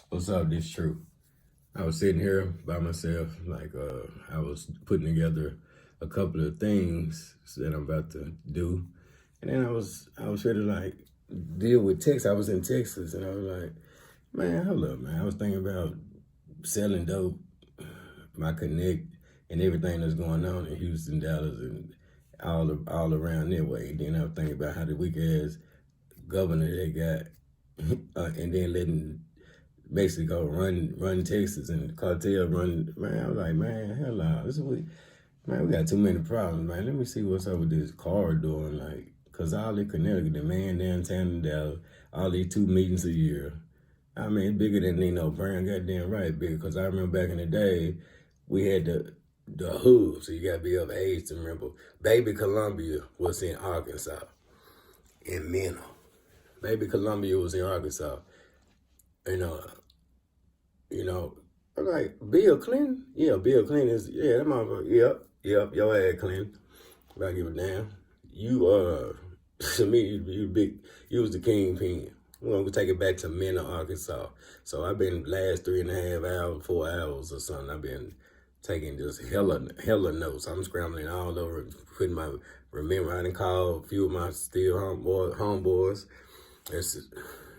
What's up? This Thru. I was sitting here by myself, I was putting together a couple of things that I'm about to do, and then I was ready to deal with Texas. I was in Texas, and I was like, man, hold up, man. I was thinking about selling dope, my connect, and everything that's going on in Houston, Dallas, and all around that way. Then I was thinking about how the weak ass governor they got, and then letting Mexico run Texas and the cartel run. Man, I was like, man, hell no. Man, we got too many problems, man. Let me see what's up with this corridor and cause all in Connecticut, the man downtown in Dallas, all these 2 meetings a year. I mean, it's bigger than Nino Brown, goddamn right, big. Cause I remember back in the day, we had the hood, so you gotta be of age to remember. Baby Colombia was in Arkansas, in Mena. Baby Colombia was in Arkansas. And I'm like, Bill Clinton? Yeah, Bill Clinton is, yeah, that motherfucker, yep, your ass Clinton. If I give a damn. You, to me, you was the kingpin. We're gonna take it back to Mena, Arkansas. So I've been last 3.5 hours, 4 hours or something, I've been taking just hella notes. I'm scrambling all over, remember I done called a few of my still homeboys.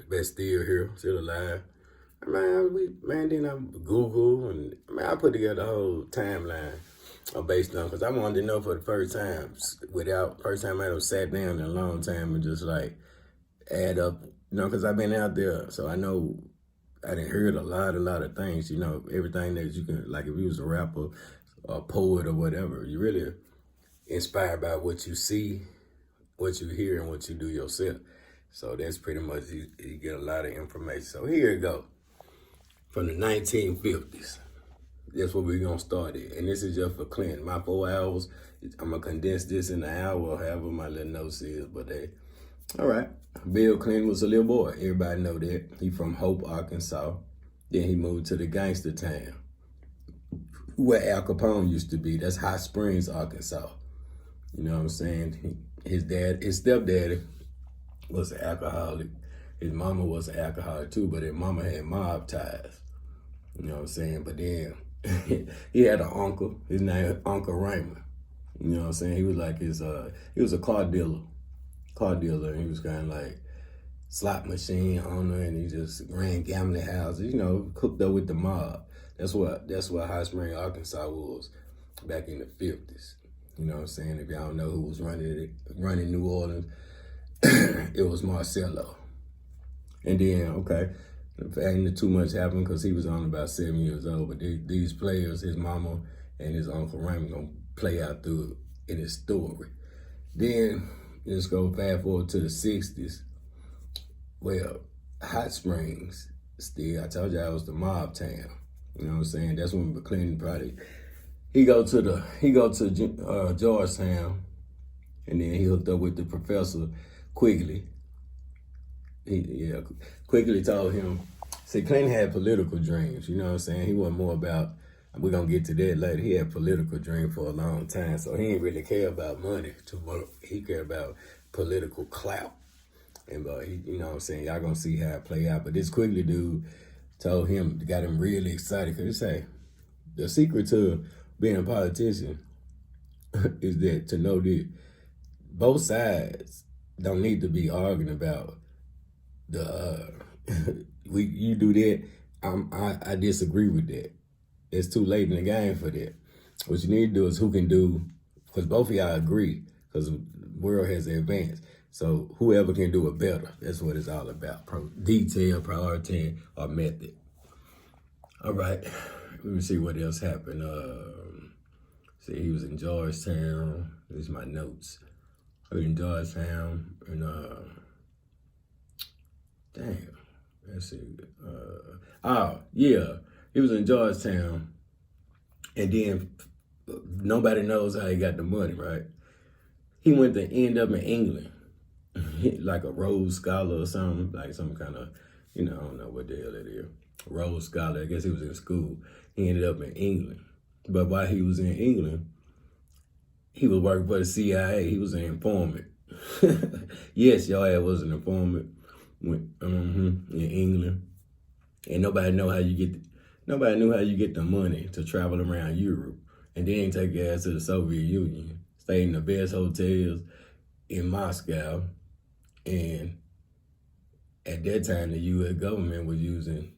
That's still here, still alive. Man, then I Google and I put together a whole timeline based on, because I wanted to know for the first time, first time I ever sat down in a long time and just add up, because I've been out there, so I know I done heard a lot of things, everything that you can, if you was a rapper, a poet or whatever, you really inspired by what you see, what you hear, and what you do yourself. So that's pretty much, you get a lot of information. So here you go. From the 1950s. That's what we're going to start at. And this is just for Clinton. My 4 hours, I'm going to condense this in an hour, however my little notes is. But all right. Bill Clinton was a little boy. Everybody know that. He from Hope, Arkansas. Then he moved to the gangster town where Al Capone used to be. That's Hot Springs, Arkansas. You know what I'm saying? His stepdaddy was an alcoholic. His mama was an alcoholic too, but his mama had mob ties. You know what I'm saying? But then he had an uncle. His name Uncle Raymond. You know what I'm saying? He was he was a car dealer. And he was kind of slot machine owner, and he just ran gambling houses, cooked up with the mob. That's what Hot Springs, Arkansas was back in the 50s. You know what I'm saying? If y'all don't know who was running New Orleans, it was Marcello. And then, okay, ain't too much happened because he was only about 7 years old. But these players, his mama and his Uncle Raymond, gonna play out through it in his story. Then let's go fast forward to the 60s. Well, Hot Springs, still, I told you I was the mob town. You know what I'm saying? That's when McClendon probably, he go to Georgetown, and then he hooked up with the professor Quigley. Quigley told him, see, Clinton had political dreams, you know what I'm saying? He wasn't more about, we're going to get to that later, he had political dreams for a long time, so he didn't really care about money too much. He cared about political clout. And he, you know what I'm saying, y'all going to see how it play out. But this Quigley dude got him really excited, because he say, the secret to being a politician is that to know that both sides don't need to be arguing about you do that, I disagree with that. It's too late in the game for that. What you need to do is who can do, because both of y'all agree, because the world has advanced. So whoever can do it better, that's what it's all about. Detail, priority, or method. All right, let me see what else happened. See, he was in Georgetown. These are my notes. He was in Georgetown, and damn, let's see. He was in Georgetown, and then nobody knows how he got the money, right? He went to end up in England, like a Rhodes Scholar or something, like some kind of, I don't know what the hell that is. Rhodes Scholar, I guess he was in school. He ended up in England. But while he was in England, he was working for the CIA. He was an informant. Yes, your ass was an informant in England. And nobody knew how you get the money to travel around Europe and then take your ass to the Soviet Union, stay in the best hotels in Moscow. And at that time, the U.S. government was using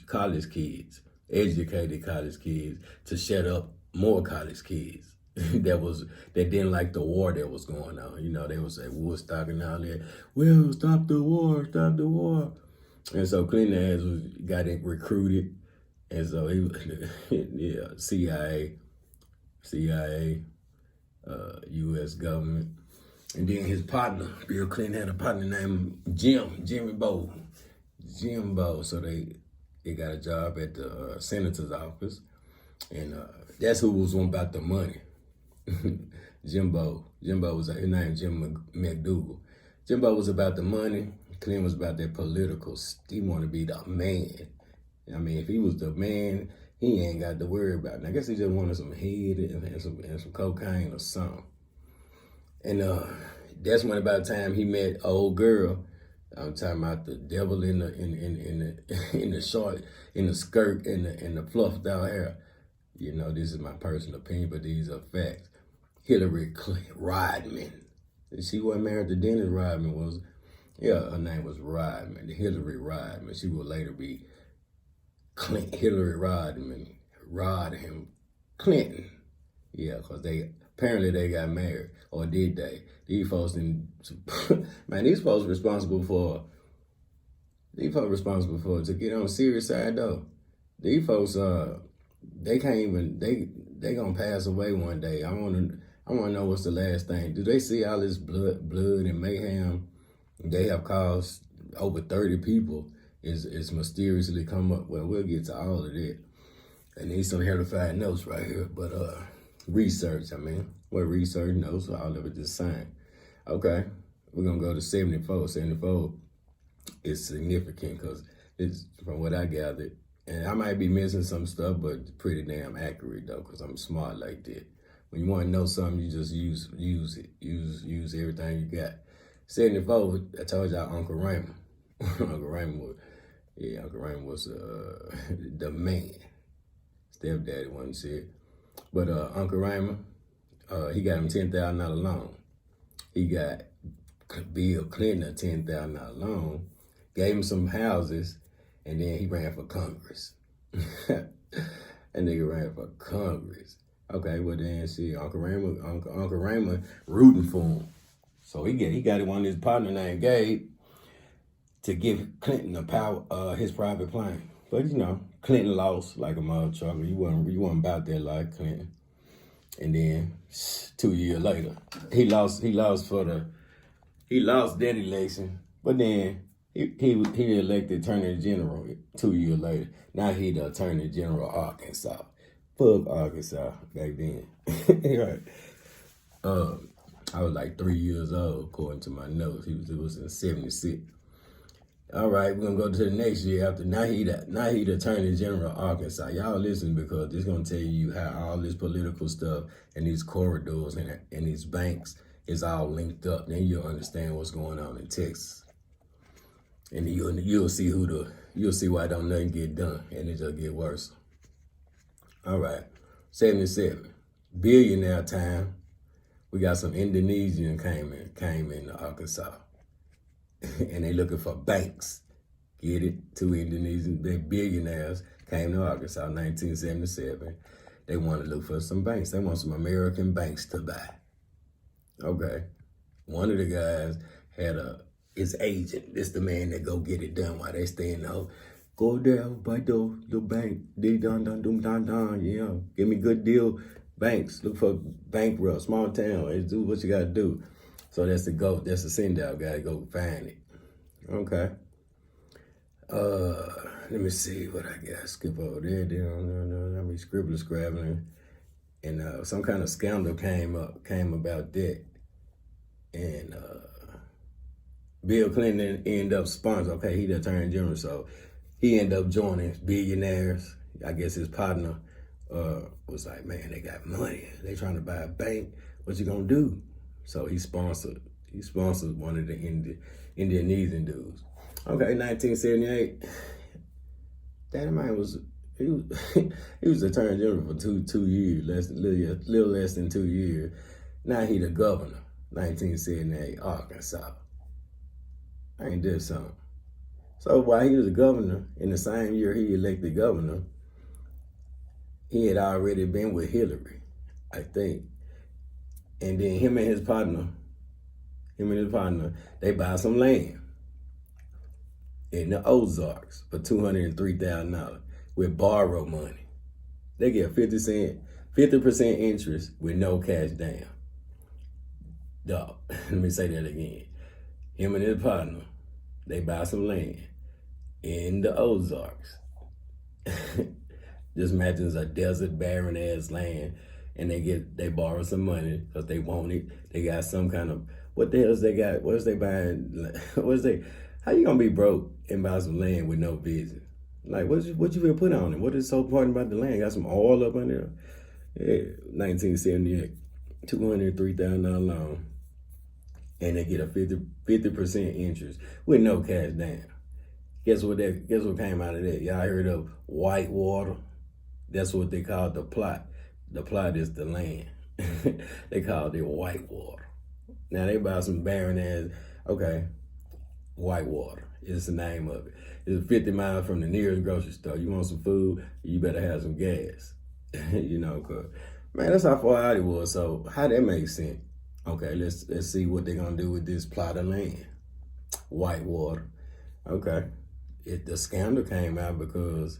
college kids, educated college kids, to shut up more college kids that didn't like the war that was going on. You know, they would say Woodstock and all that. Well, stop the war, stop the war. And so Clinton got it recruited, and so he was yeah, CIA, U.S. government. And then his partner, Bill Clinton, had a partner named Jimmy Bo. So they got a job at the senator's office, and that's who was on about the money. Jimbo was his name, Jim McDougal. Jimbo was about the money. Clinton was about that political. He wanted to be the man. I mean, if he was the man, he ain't got to worry about it. I guess he just wanted some head and some cocaine or something. And that's when about the time he met an old girl. I'm talking about the devil in the short, in the skirt, and the fluffed out hair. You know, this is my personal opinion, but these are facts. Hillary Rodman. She wasn't married to Dennis Rodman, was? Yeah, her name was Rodman, Hillary Rodman. She will later be Hillary Rodman, Clinton. Yeah, because apparently they got married, or did they? These folks these folks responsible for to get on the serious side though. These folks they can't even they gonna pass away one day. I wanna know what's the last thing. Do they see all this blood and mayhem they have caused over 30 people is mysteriously come up? Well, we'll get to all of that. I need some verified notes right here, but research, research notes, all of it the same. Okay, we're gonna go to 74. 74 is significant because it's, from what I gathered, and I might be missing some stuff, but pretty damn accurate though, because I'm smart like that. When you want to know something, you just use it. Use everything you got. 74, I told y'all Uncle Raymond. Uncle Raymond was the man. Stepdaddy wasn't shit. But Uncle Raymond, he got him $10,000 loan. He got Bill Clinton a $10,000 loan, gave him some houses, and then he ran for Congress. That nigga ran for Congress. Okay, well then see, Uncle Raymond rooting for him. So he got one of his partner named Gabe to give Clinton his private plane. But you know, Clinton lost like a mother trucker. You wasn't about that like Clinton. And then 2 years later, he lost that election. But then he elected Attorney General 2 years later. Now he the Attorney General of Arkansas. Fuck Arkansas back then. Right. I was like 3 years old, according to my notes. It was in 76. All right, we're gonna go to the next year after. Now he the Attorney General of Arkansas. Y'all listen, because this gonna tell you how all this political stuff and these corridors and these banks is all linked up. Then you'll understand what's going on in Texas, and you'll see why don't nothing get done, and it just get worse. All right, 77, billionaire time. We got some Indonesian came in Arkansas. And they looking for banks. Get it? 2 Indonesian, they billionaires came to Arkansas in 1977. They want to look for some banks. They want some American banks to buy. Okay. One of the guys had his agent. This the man that go get it done while they staying out. Go there, buy the bank. Yeah. Give me good deal. Banks. Look for bankrupt, small town. Do what you gotta do. So that's the send out. Gotta go find it. Okay. Let me see what I got. Skip over there. Let me scribbling. And some kind of scandal came about that. And Bill Clinton ended up sponsoring. Okay, he the Attorney General, so he ended up joining billionaires. I guess his partner was like, man, they got money. They trying to buy a bank. What you gonna do? So he sponsored one of the Indonesian dudes. Okay, 1978. That man was he was he was attorney general for 2 years, little less than 2 years. Now he the governor, 1978, Arkansas. Ain't that something? So while he was a governor, in the same year he elected governor, he had already been with Hillary, I think. And then him and his partner, they buy some land in the Ozarks for $203,000 with borrow money. They get 50% interest with no cash down. Dog, let me say that again. Him and his partner, they buy some land in the Ozarks. Just imagine it's a desert, barren ass land, and they borrow some money because they want it. They got some kind of, what the hell is they got? What is they buying? How you gonna be broke and buy some land with no vision? Like, what you been put on it? What is so important about the land? Got some oil up under there? Yeah, 1978, $203,000 loan, and they get a 50% interest with no cash down. Guess what came out of that? Y'all heard of Whitewater? That's what they called the plot. The plot is the land. They called it Whitewater. Now they buy some barren ass, okay, Whitewater is the name of it. It's 50 miles from the nearest grocery store. You want some food, you better have some gas. You know, cause man, that's how far out it was. So how that makes sense? Okay, let's see what they're gonna do with this plot of land. Whitewater. Okay. The scandal came out because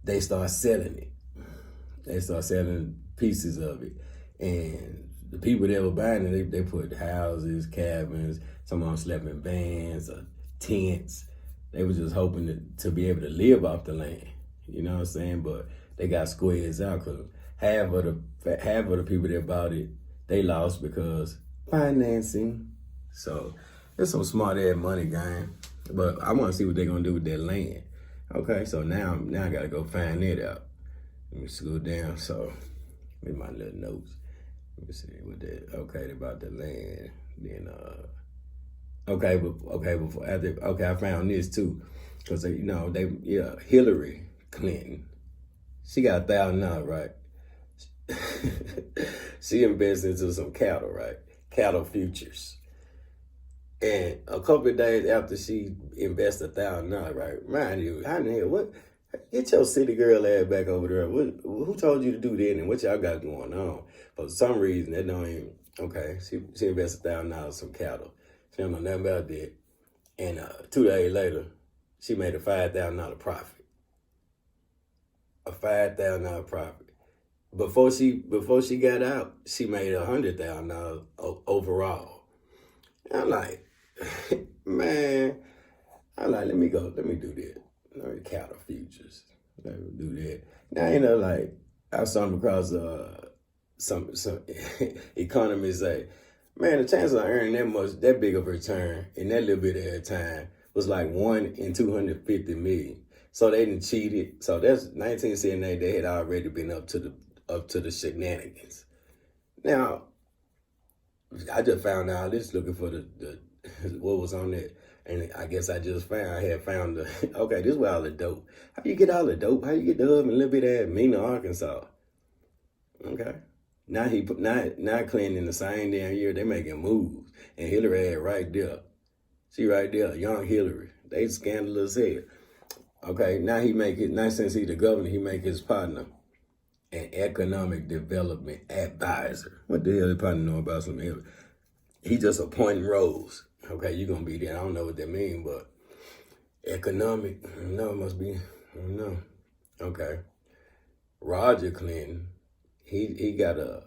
they start selling it. They start selling pieces of it. And the people that were buying it, they put houses, cabins, some of them slept in vans or tents. They were just hoping to be able to live off the land. You know what I'm saying? But they got squeezed out because half of the people that bought it, they lost because financing. So it's some smart ass money game. But I want to see what they're gonna do with that land. Okay, so now I gotta go find it out. Let me scroll down. So with my little notes. Let me see what that. Okay, about the land. Then I found this too, because Hillary Clinton, she got $1,000, right? She invested into some cattle, right? Cattle futures. And a couple of days after she invested $1,000, right? Mind you, how in the hell, what? Get your city girl ass back over there. Who told you to do that and what y'all got going on? For some reason, that don't even, okay, she invested $1,000 in some cattle. She don't know nothing about that. And 2 days later, she made a $5,000 profit. A $5,000 profit. Before she got out, she made $100,000 overall. And I'm like, man, let me do that. Cattle futures. Let me do that. Now, like, I stumbled across some economists say, man, the chance of earning that big of a return in that little bit of time was like 1 in 250 million. So they didn't cheat it. So that's 1978. They had already been up to the shenanigans. Now, I just found out this looking for the what was on that. And I guess I had found okay, this is where all the dope. How you get all the dope? How you get the hub in a little bit of Mena, Arkansas? Okay. Now Clinton in the same damn year, they making moves. And Hillary had right there. She right there, young Hillary. They scandalous hell. Okay, now since he's the governor, he make his partner an economic development advisor. What the hell does partner know about some Hillary? He just appointing roles. Okay, you're gonna be there. I don't know what that means, but economic, no, it must be, I don't know. Okay. Roger Clinton, he got a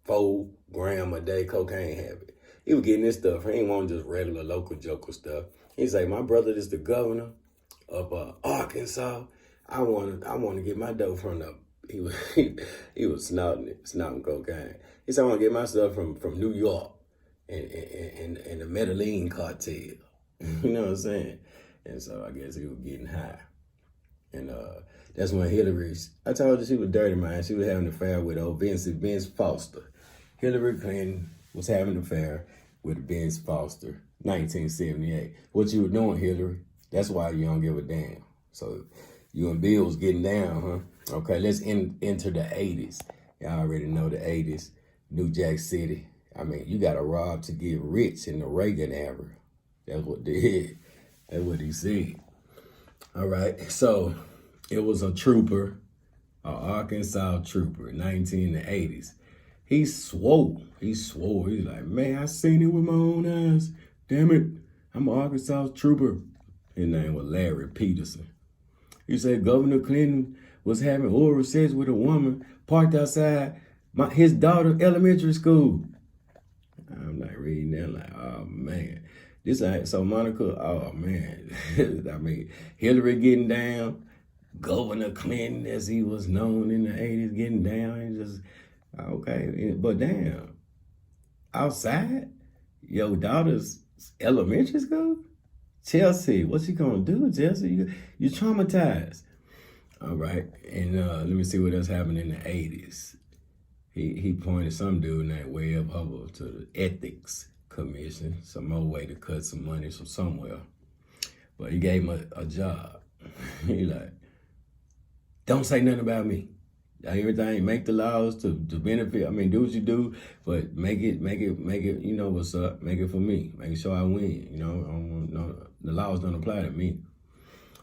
4 gram a day cocaine habit. He was getting this stuff. He ain't want just regular local joker stuff. He's like, my brother is the governor of Arkansas. I want to get my dough from the. He was snorting cocaine. He said, I want to get my stuff from New York and the Medellin cartel. You know what I'm saying? And so I guess he was getting high. And that's when Hillary, I told you she was dirty, man. She was having an affair with old Vince Foster. Hillary Clinton was having an affair with Vince Foster, 1978. What you were doing, Hillary, that's why you don't give a damn. So You and Bill was getting down, huh? Okay, let's enter the 80s. Y'all already know the 80s. New Jack City. I mean, you got to rob to get rich in the Reagan era. That's what they did. That's what he said. All right, so it was a trooper, an Arkansas trooper, 1980s. He swore. He's like, man, I seen it with my own eyes. Damn it, I'm an Arkansas trooper. His name was Larry Peterson. He said Governor Clinton was having oral sex with a woman parked outside his daughter's elementary school. I'm like reading that like, oh man. This ain't so Monica, oh man. I mean, Hillary getting down, Governor Clinton, as he was known in the 80s, getting down and just, okay. But damn, outside your daughter's elementary school? Chelsea, what's he gonna do, Chelsea? You traumatized. All right, and let me see what else happened in the 80s. He pointed some dude named Webb Hubbell to the Ethics Commission, some more way to cut some money from somewhere. But he gave him a job. He like, don't say nothing about me. Everything, make the laws to benefit. I mean, do what you do, but make it, you know what's up, make it for me. Make sure I win, you know, the laws don't apply to me.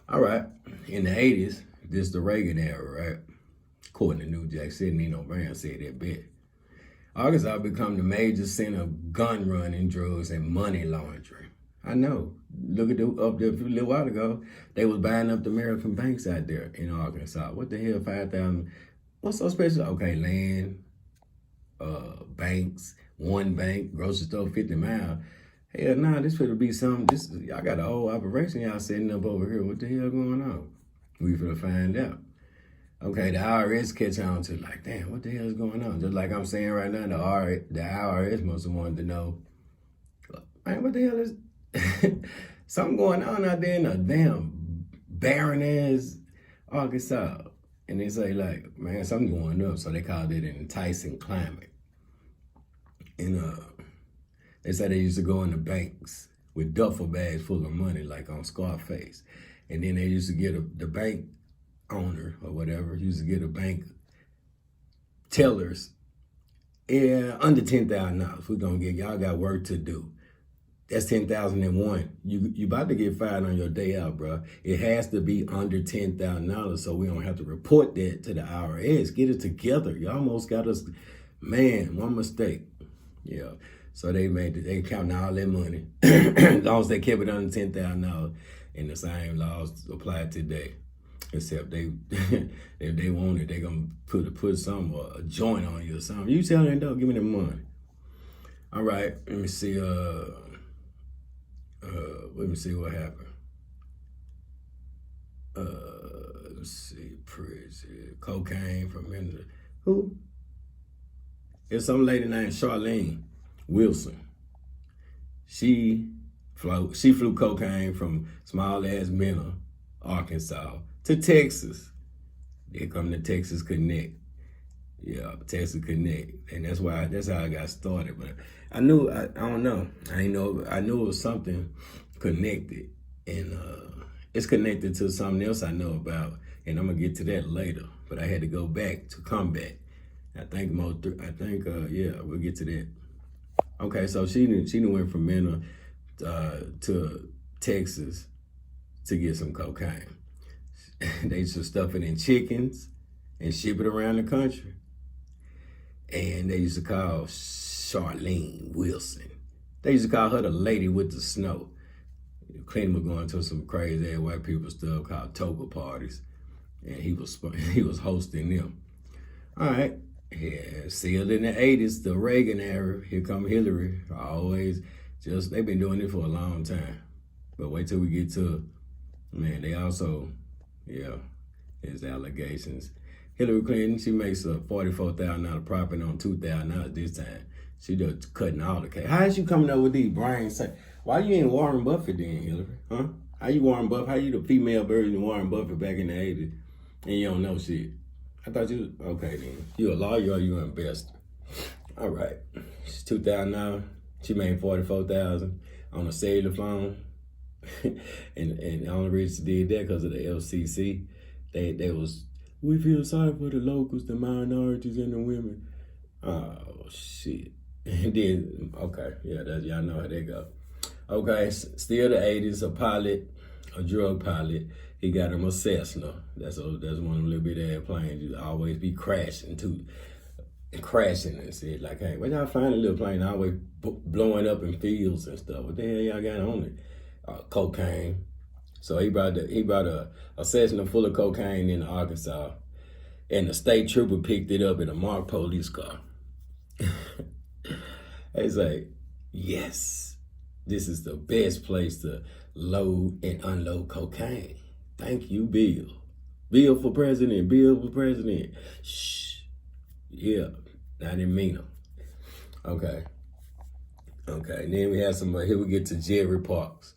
All right, in the 80s, this is the Reagan era, right? According to New Jack City, Nino Brown said that bit. Arkansas become the major center of gun running, drugs, and money laundering. I know. Look at up there a little while ago, they was buying up the American banks out there in Arkansas. What the hell, 5,000? What's so special? Okay, land, banks, one bank, grocery store, 50 miles. Hell nah, this finna be something. Y'all got a whole operation y'all setting up over here. What the hell going on? We finna find out. Okay, the IRS catch on to like, damn, what the hell is going on? Just like I'm saying right now, the IRS must have wanted to know, man, what the hell is something going on out there in a damn barren ass Arkansas? And they say like, man, something's going up. So they called it an enticing climate. And they said they used to go in the banks with duffel bags full of money, like on Scarface. And then they used to get the bank owner or whatever, used to get a bank tellers, yeah, under $10,000. We're gonna get, y'all got work to do. That's 10,001. You about to get fired on your day out, bro. It has to be under $10,000 so we don't have to report that to the IRS. Get it together. You almost got us, man, one mistake. Yeah. So they counting all that money. As long as they kept it under $10,000, and the same laws apply today. Except if they want it, they gonna put some a joint on you or something. You tell them, don't give me the money. All right, let me see. Let me see what happened. Let's see, prison, cocaine from who? It's some lady named Charlene Wilson. She flew cocaine from small ass Mena, Arkansas, to Texas. They come to Texas Connect. Yeah, Texas Connect. And that's how I got started. But I don't know. I knew it was something connected. And it's connected to something else I know about. And I'm gonna get to that later. But I had to go back to combat. I think yeah, we'll get to that. Okay, so she went from Mena to Texas to get some cocaine. They used to stuff it in chickens and ship it around the country. And they used to call Charlene Wilson. They used to call her the lady with the snow. Clinton was going to some crazy ass white people stuff called toga parties. And he was hosting them. All right. Yeah, sealed in the 80s, the Reagan era. Here come Hillary. They've been doing it for a long time. But wait till we get to, man, they also, yeah, his allegations. Hillary Clinton, she makes a $44,000 profit on $2,000 this time. She just cutting all the cash. How is you coming up with these brains? Why you ain't Warren Buffett then, Hillary? Huh? How you Warren Buffett? How you the female version of Warren Buffett back in the 80s and you don't know shit? I thought you was, okay then. You a lawyer or you an investor? All right. She's $2,000. She made $44,000 on a cellular phone. and the only reason she did that because of the FCC. we feel sorry for the locals, the minorities, and the women. Oh shit. And then okay, yeah, y'all know how they go. Okay, still the 80s, a drug pilot. He got him a Cessna. That's one of them little bit ass planes you always be crashing and said like, hey, where y'all find a little plane always blowing up in fields and stuff? What the hell y'all got on it? Cocaine. So he brought a Cessna full of cocaine in Arkansas, and the state trooper picked it up in a marked police car. They say, yes, this is the best place to load and unload cocaine. Thank you, Bill. Bill for president. Bill for president. Shh. Yeah, I didn't mean them. Okay. And then we have here we get to Jerry Parks.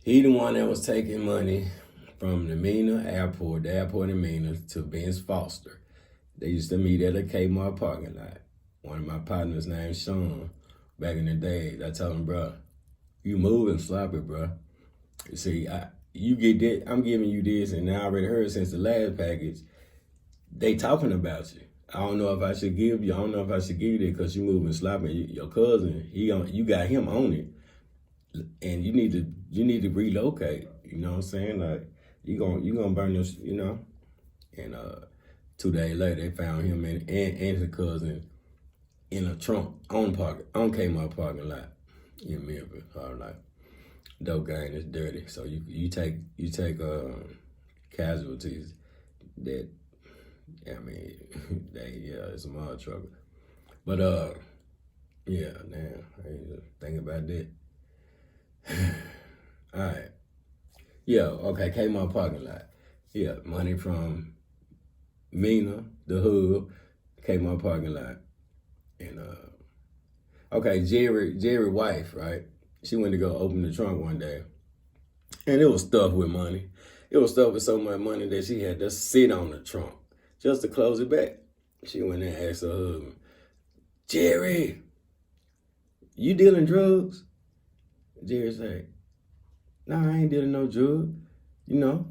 He the one that was taking money from the Mena airport, the airport in Mena, to Vince Foster. They used to meet at a Kmart parking lot. One of my partners named Sean, back in the day, I told him, bro, you moving sloppy, bro. You see, you get that, I'm giving you this, and I already heard since the last package, they talking about you. I don't know if I should give you that because you moving sloppy. Your cousin, you got him on it. And you need to relocate. You know what I'm saying? Like you gonna burn this, you know. And 2 days later, they found him and his cousin in a trunk on Kmart parking lot in Memphis. Like dope gang is dirty, so you take casualties that, I mean, it's a mud trouble. But yeah, damn, I ain't just thinking about that. All right. Yeah, okay, Kmart parking lot. Yeah, money from Mena, the hub, Kmart parking lot. And okay, Jerry wife, right? She went to go open the trunk one day. And it was stuffed with money. It was stuffed with so much money that she had to sit on the trunk just to close it back. She went and asked her husband, Jerry, you dealing drugs? Jerry said, nah, I ain't dealing no drug. You know,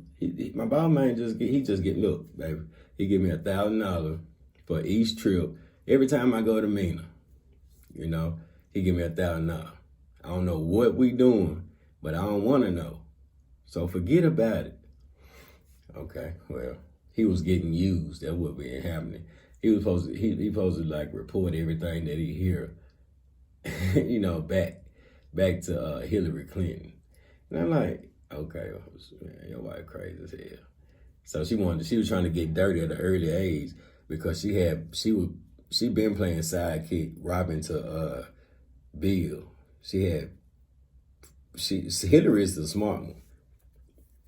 my boss man just get, look, baby, he give me $1,000 for each trip. Every time I go to Mena, you know, he give me $1,000. I don't know what we doing, but I don't want to know. So forget about it. Okay, well, he was getting used. That's what been happening. He was supposed to like report everything that he hear, you know, back to Hillary Clinton. And I'm like, okay, man, your wife crazy as hell. So she was trying to get dirty at an early age because she been playing sidekick, robbing to Bill. Hillary is the smart one.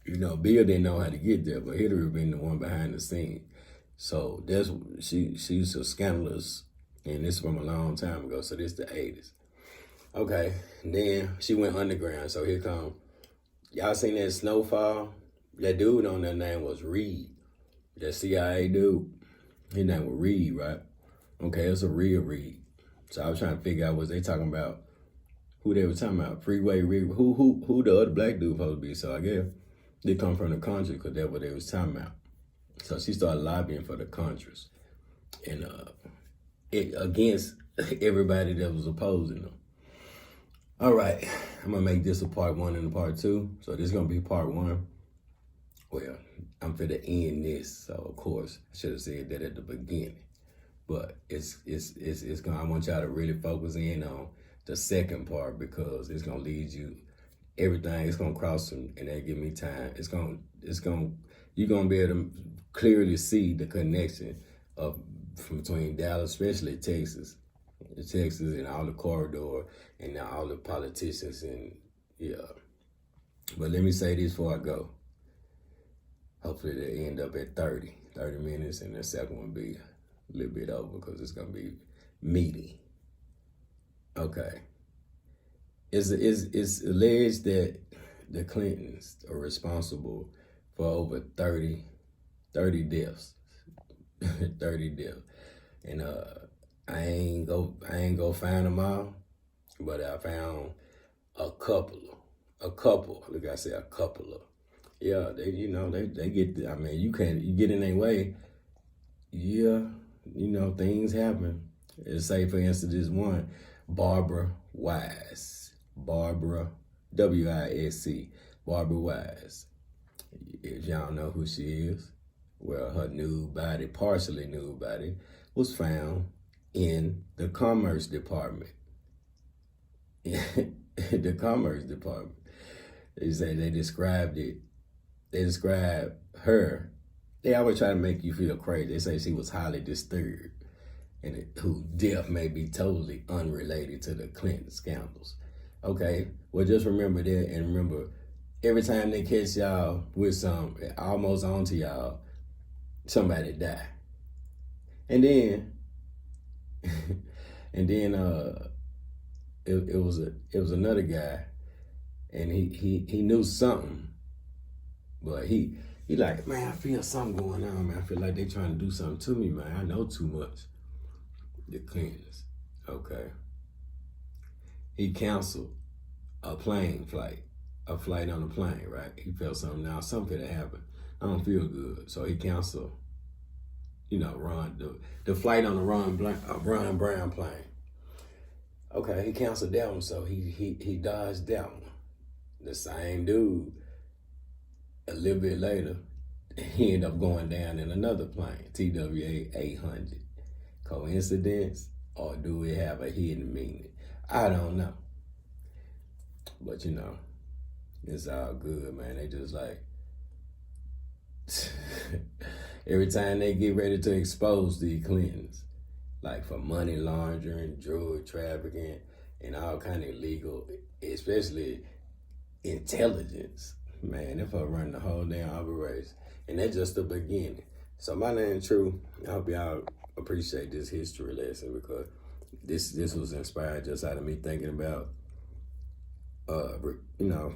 You know, Bill didn't know how to get there, but Hillary been the one behind the scene. So she's a scandalous, and this is from a long time ago, so this the 80s. Okay, and then she went underground, so here come, y'all seen that Snowfall? That dude on that name was Reed, that CIA dude. His name was Reed, right? Okay, it's a real Reed. So I was trying to figure out, was they talking about who they were talking about? Freeway Reed, who the other black dude supposed to be? So I guess they come from the country because that's what they was talking about. So she started lobbying for the Contras and against everybody that was opposing them. All right, I'm gonna make this a part 1 and a part 2. So this is gonna be part 1. Well, I'm finna end this, so of course I should have said that at the beginning. But it's gonna, I want y'all to really focus in on the second part because it's gonna lead you everything. It's gonna cross them, and that give me time. You're gonna be able to clearly see the connection between Dallas, especially Texas and all the corridor and all the politicians and yeah. But let me say this before I go. Hopefully they end up at 30 minutes, and the second one be a little bit over because it's gonna be meaty. Okay. It's alleged that the Clintons are responsible for over 30 deaths. 30 deaths. And I ain't go find them all, but I found a couple. Look, I said a couple of. Yeah, they get. I mean, you get in their way. Yeah, things happen. Say for instance, this one, Barbara Wise, Barbara Wisc, Barbara Wise. If y'all know who she is, well, her nude body, partially nude body, was found in the Commerce Department. The Commerce Department. They say they described it. They described her. They always try to make you feel crazy. They say she was highly disturbed, and whose death may be totally unrelated to the Clinton scandals. Okay, well, just remember that, and remember, every time they catch y'all with some almost onto y'all, somebody die. And then, and then it was another guy, and he knew something, but he like, man, I feel something going on, man. I feel like they trying to do something to me, man. I know too much. The Clintons, okay. He canceled a plane flight, a flight on a plane, right? He felt something now, something that happened. I don't feel good, so he canceled. The flight on the Ron Brown plane. Okay, he canceled that one, so he dodged that one. The same dude, a little bit later, he ended up going down in another plane, TWA 800. Coincidence, or do we have a hidden meaning? I don't know. But it's all good, man. They just like, every time they get ready to expose the Clintons, like for money laundering, drug trafficking, and all kind of illegal, especially intelligence, man, if I run the whole damn operation. And that's just the beginning. So my name is Thru. I hope y'all appreciate this history lesson, because this was inspired just out of me thinking about,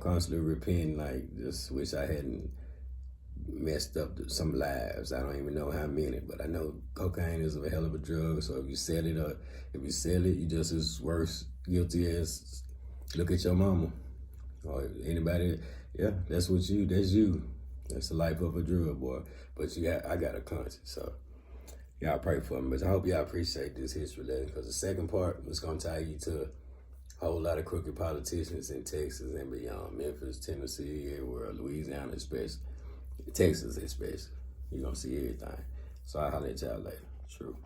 constantly repenting, like, just wish I hadn't messed up some lives. I don't even know how many, but I know cocaine is a hell of a drug. So if you sell it, you just as worse guilty as look at your mama or anybody. Yeah, that's you. That's the life of a drug boy. But I got a conscience, so y'all pray for me. But I hope y'all appreciate this history lesson, because the second part is gonna tie you to a whole lot of crooked politicians in Texas and beyond, Memphis, Tennessee, everywhere, Louisiana especially. Texas especially. You're gonna see everything. So I'll holler at y'all later. True.